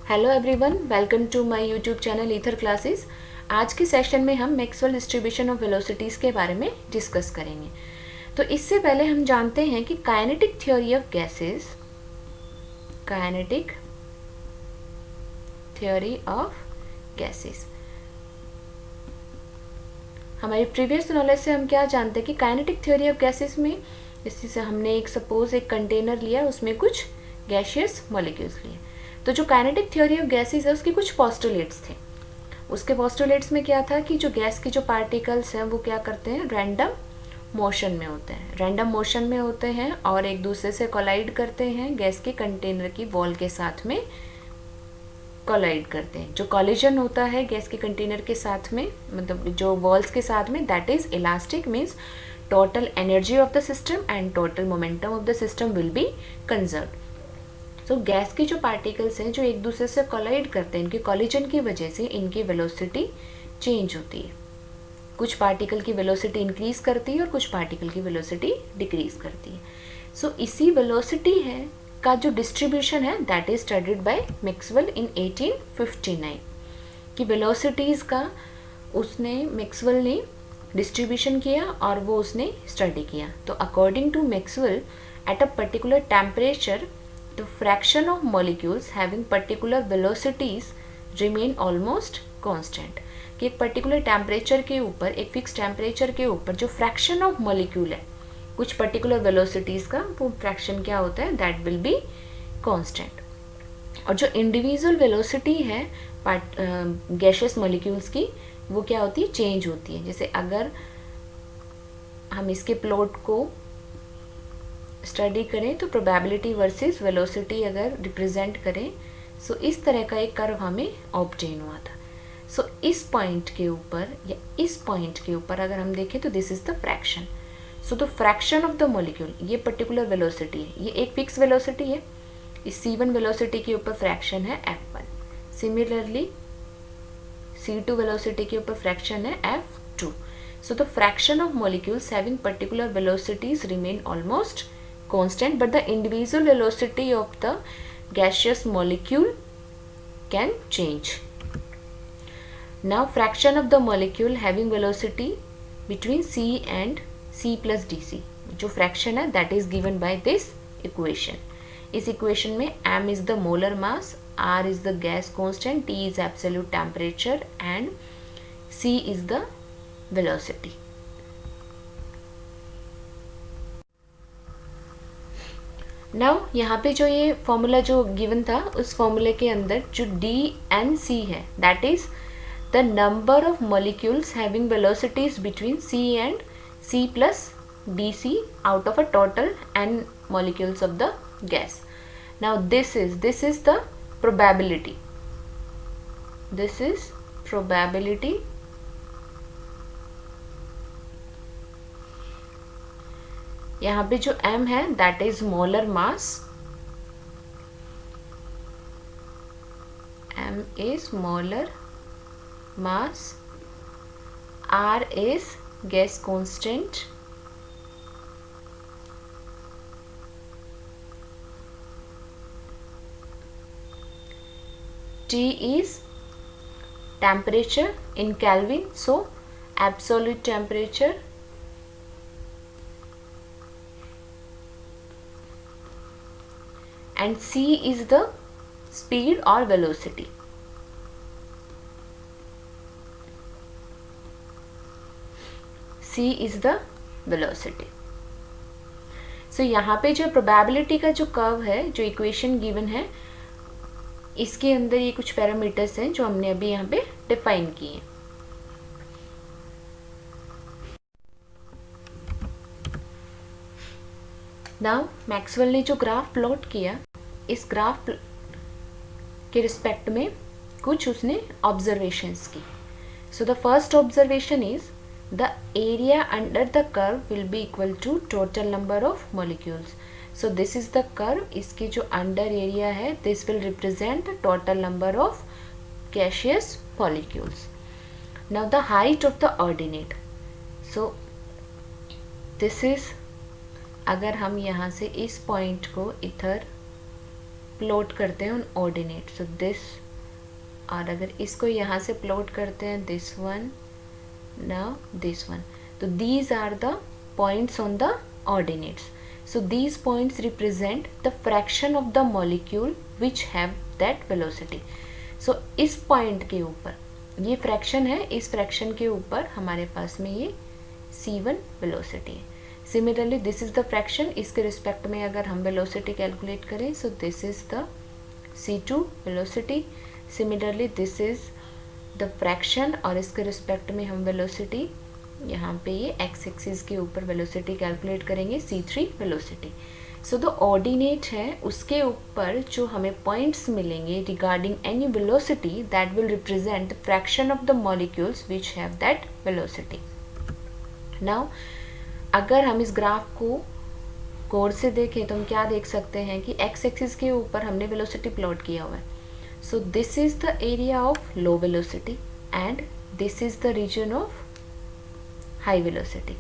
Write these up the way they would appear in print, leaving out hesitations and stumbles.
Hello everyone, welcome to my YouTube channel Ether Classes. आज के session में हम मैक्सवेल डिस्ट्रीब्यूशन ऑफ वेलोसिटीज़ के बारे में डिस्कस करेंगे। तो इससे पहले हम जानते हैं कि kinetic theory of gases, kinetic theory of gases, हमारी प्रीवियस नॉलेज से हम क्या जानते हैं कि काइनेटिक थ्योरी ऑफ गैसेस में इसी से हमने सपोज एक कंटेनर लिया, उसमें कुछ गैसियस मॉलिक्यूल्स लिए। तो जो काइनेटिक थ्योरी ऑफ गैसेस है उसके कुछ पोस्टुलेट्स थे। उसके पोस्टुलेट्स में क्या था कि जो गैस के जो पार्टिकल्स हैं वो क्या करते हैं, रैंडम मोशन में होते हैं, रैंडम मोशन में होते हैं और एक दूसरे से कोलाइड करते हैं, गैस के कंटेनर की वॉल के साथ में कोलाइड करते हैं। जो कॉलिजन होता है गैस के कंटेनर के साथ में, मतलब जो वॉल्स के साथ में, that is elastic, means total energy of the system and total momentum of the system will be conserve. तो गैस के जो पार्टिकल्स हैं जो एक दूसरे से कोलाइड करते हैं, इनके कॉलिजन की वजह से इनकी वेलोसिटी चेंज होती है। कुछ पार्टिकल की वेलोसिटी इंक्रीज करती है और कुछ पार्टिकल की वेलोसिटी डिक्रीज करती है। सो इसी वेलोसिटी है का जो डिस्ट्रीब्यूशन है that is studied by Maxwell in 1859 कि वेलोसिटीज़ का उसने मैक्सवेल ने डिस्ट्रीब्यूशन किया और वो उसने स्टडी किया। तो according to Maxwell, at a particular temperature the fraction of molecules having particular velocities remain almost constant। कि एक पर्टिकुलर टेम्परेचर के ऊपर, एक फिक्स टेम्परेचर के ऊपर जो फ्रैक्शन ऑफ मॉलिक्यूल है कुछ पर्टिकुलर वेलोसिटीज़ का, वो फ्रैक्शन क्या होता है, दैट विल बी कांस्टेंट। और जो इंडिविजुअल वेलोसिटी है गैसियस मॉलिक्यूल्स की, वो क्या होती है, चेंज होती है। जैसे अगर हम इसके प्लॉट को स्टडी करें तो प्रोबेबिलिटी वर्सेस वेलोसिटी अगर रिप्रेजेंट करें, सो इस तरह का एक कर्व हमें ऑब्टेन हुआ था। सो इस पॉइंट के ऊपर या इस पॉइंट के ऊपर अगर हम देखें तो this is the fraction. So the fraction of the molecule, ये पर्टिकुलर वेलोसिटी है, ये एक फिक्स वेलोसिटी है, इस c1 वेलोसिटी के ऊपर फ्रैक्शन है f1। सिमिलरली c2 वेलोसिटी के ऊपर फ्रैक्शन है f2। So the fraction of molecules having particular velocities remain almost constant, but the individual velocity of the gaseous molecule can change. Now fraction of the molecule having velocity between c and c plus dc, जो fraction है that is given by this equation। इस equation में m is the molar mass, r is the gas constant, t is absolute temperature and c is the velocity। Now यहाँ पे जो ये formula जो given था, उस फॉर्मूले के अंदर जो डी एन सी है that is the number of molecules having velocities between c and c plus d c out of a total n molecules of the gas. Now this is the probability, this is probability यहाँ पे जो m है that is molar mass, m is molar mass, r is gas constant, t is temperature in Kelvin, so absolute temperature, and c is the speed or velocity। c is the velocity। सो यहाँ पे जो probability का जो curve है, जो equation given है, इसके अंदर ये कुछ पैरामीटर्स हैं जो हमने अभी यहाँ पे डिफाइन किए हैं। नाउ मैक्सवेल ने जो ग्राफ प्लॉट किया, इस ग्राफ के रिस्पेक्ट में कुछ उसने ऑब्जर्वेशंस की। So the first observation is the area under the curve will be equal to total number of molecules. So this is the curve, इसकी जो अंडर एरिया है this will represent total number of gaseous molecules. Now the height of the ordinate, so this is, अगर हम यहाँ से इस point को इधर प्लॉट करते हैं ऑन ऑर्डिनेट, सो दिस, और अगर इसको यहाँ से प्लॉट करते हैं this one, now this one, तो these are the points on the ordinates. So these points represent the fraction of the molecule which have that velocity. So इस point के ऊपर ये fraction है, इस fraction के ऊपर हमारे पास में ये c1 velocity है. Similarly this is the fraction, इसके respect में अगर हम velocity calculate करें, so this is the c2 velocity. Similarly this is the fraction, और इसके respect में हम velocity यहाँ पे ये x एक्सिस के ऊपर वेलोसिटी कैलकुलेट करेंगे c3 velocity. So the ordinate है उसके ऊपर जो हमें पॉइंट्स मिलेंगे regarding any velocity that will represent the fraction of the molecules which have that velocity. Now अगर हम इस ग्राफ को गौर से देखें तो हम क्या देख सकते हैं कि x एक्सिस के ऊपर हमने वेलोसिटी प्लॉट किया हुआ है. So this is the area of low velocity and this is the region of high velocity.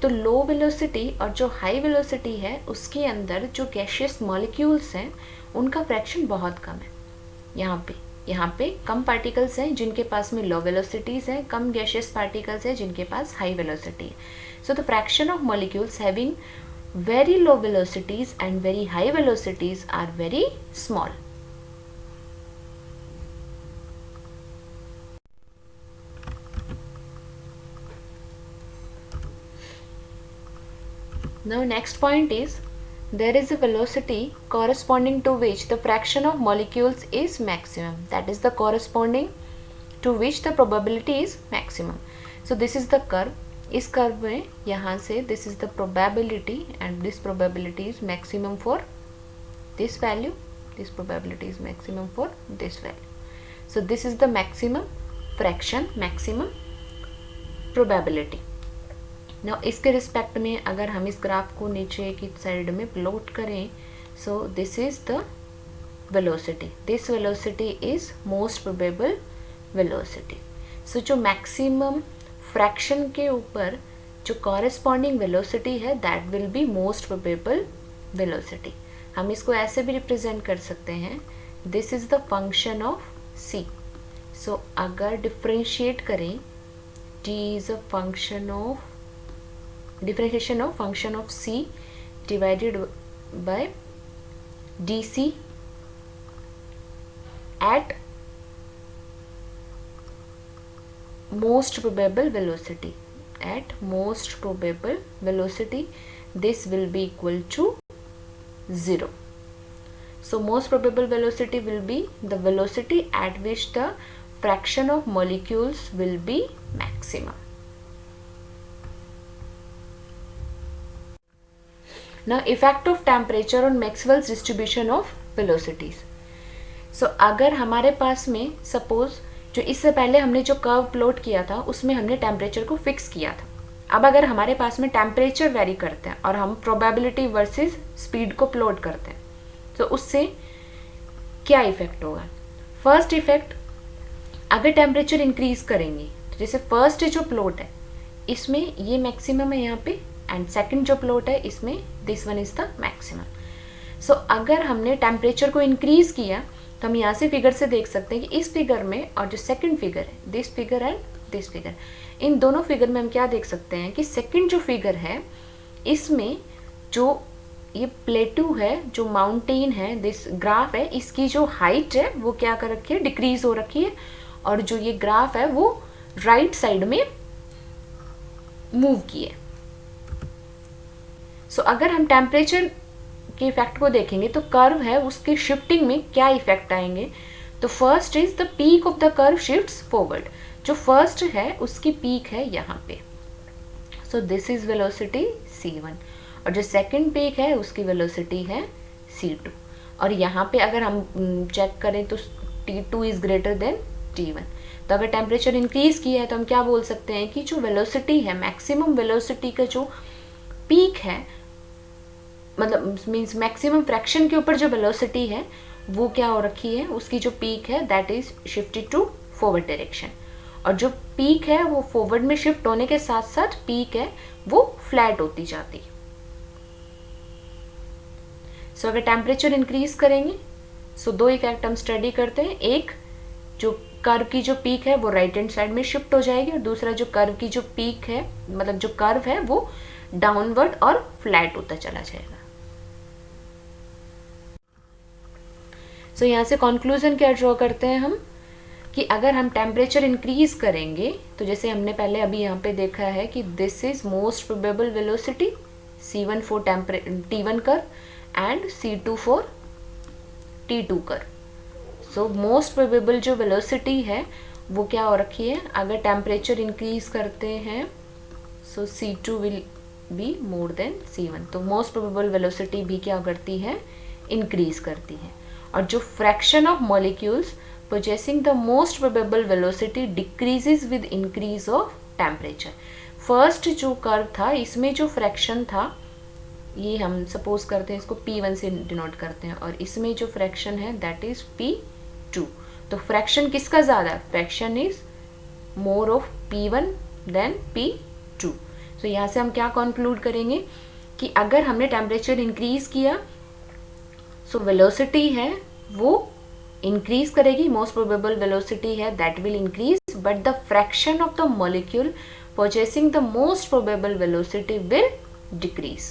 तो लो वेलोसिटी और जो हाई वेलोसिटी है उसके अंदर जो गैशियस मॉलिक्यूल्स हैं उनका फ्रैक्शन बहुत कम है. यहाँ पे कम पार्टिकल्स हैं जिनके पास में लो वेलोसिटीज़ हैं, कम गैशियस पार्टिकल्स हैं जिनके पास हाई वेलोसिटी है. So the fraction of molecules having very low velocities and very high velocities are very small. Now next point is there is a velocity corresponding to which the fraction of molecules is maximum, that is the corresponding to which the probability is maximum. So this is the curve. इस curve में यहाँ से this is the probability and this probability is maximum for this value, this probability is maximum for this value. So this is the maximum fraction, maximum probability. Now इसके respect में अगर हम इस graph को नीचे की साइड में plot करें, so this is the velocity, this velocity is most probable velocity. So जो मैक्सिमम फ्रैक्शन के ऊपर जो कॉरेस्पॉन्डिंग वेलोसिटी है that will be most probable velocity. हम इसको ऐसे भी रिप्रेजेंट कर सकते हैं, this is the function of c. So अगर डिफ्रेंशिएट करें, d is a function of differentiation of function of c divided by dc at most probable velocity. At most probable velocity this will be equal to 0. So most probable velocity will be the velocity at which the fraction of molecules will be maximum. Now effect of temperature on Maxwell's distribution of velocities. So अगर हमारे पास में suppose जो इससे पहले हमने जो curve plot किया था उसमें हमने टेम्परेचर को फिक्स किया था. अब अगर हमारे पास में टेम्परेचर वेरी करते हैं और हम प्रोबेबिलिटी वर्सेस स्पीड को प्लॉट करते हैं तो उससे क्या इफेक्ट होगा. फर्स्ट इफेक्ट, अगर टेम्परेचर इंक्रीज करेंगे तो जैसे फर्स्ट जो प्लॉट है इसमें ये मैक्सिमम है यहाँ पे एंड सेकंड जो प्लॉट है इसमें this one is the maximum. So अगर हमने टेम्परेचर को इंक्रीज किया तो हम यहाँ से फिगर से देख सकते हैं कि इस फिगर में और जो सेकंड फिगर है, this figure and this figure, इन दोनों फिगर में हम क्या देख सकते हैं कि सेकंड जो फिगर है इसमें जो ये प्लेटू है, जो माउंटेन है, दिस ग्राफ है, इसकी जो हाइट है वो क्या कर रखी है, डिक्रीज हो रखी है, और जो ये ग्राफ है वो राइट साइड में मूव की है. सो अगर हम टेम्परेचर के इफेक्ट को देखेंगे तो कर्व है उसके शिफ्टिंग में क्या इफेक्ट आएंगे. तो first is the peak of the curve shifts forward. जो फर्स्ट है उसकी पीक है यहाँ पे, सो दिस इज वेलोसिटी c1, और जो सेकंड पीक है उसकी वेलोसिटी है c2. और यहाँ पे अगर हम चेक करें तो t2 is greater than t1. तो अगर टेम्परेचर इंक्रीज किया है तो हम क्या बोल सकते हैं कि जो वेलोसिटी है, मैक्सिमम वेलोसिटी का जो पीक है, मतलब मीन्स मैक्सिमम फ्रैक्शन के ऊपर जो वेलोसिटी है वो क्या हो रखी है, उसकी जो पीक है that is shifted to forward direction, और जो पीक है वो फॉरवर्ड में शिफ्ट होने के साथ साथ पीक है वो फ्लैट होती जाती है. सो अगर टेम्परेचर इंक्रीज करेंगे सो दो इफेक्ट हम स्टडी करते हैं, एक जो कर्व की जो पीक है वो राइट हैंड साइड में शिफ्ट हो जाएगी, और दूसरा जो कर्व की जो पीक है, मतलब जो कर्व है वो डाउनवर्ड और फ्लैट होता चला जाएगा। सो यहाँ से कंक्लूजन क्या ड्रॉ करते हैं हम कि अगर हम टेम्परेचर इंक्रीज करेंगे, तो जैसे हमने पहले अभी यहाँ पे देखा है कि this is most probable velocity C1 for T1 curve and C2 for T2 curve. So most probable जो वेलोसिटी है वो क्या हो रखी है, अगर टेम्परेचर इंक्रीज करते हैं सो C2 will be more than C1, तो मोस्ट प्रोबेबल वेलोसिटी भी क्या करती है, इंक्रीज करती है। और जो fraction of molecules possessing the most probable velocity decreases with increase of temperature। First जो कर्व था इसमें जो फ्रैक्शन था, ये हम सपोज करते हैं इसको P1 से डिनोट करते हैं, और इसमें जो फ्रैक्शन है दैट इज P2। तो फ्रैक्शन किसका ज़्यादा, fraction is more of P1 than P2। तो यहाँ से हम क्या कंक्लूड करेंगे कि अगर हमने टेम्परेचर इंक्रीज किया सो वेलोसिटी है वो इंक्रीज करेगी, मोस्ट प्रोबेबल वेलोसिटी है that will increase, but the fraction of the molecule possessing the most probable velocity will decrease।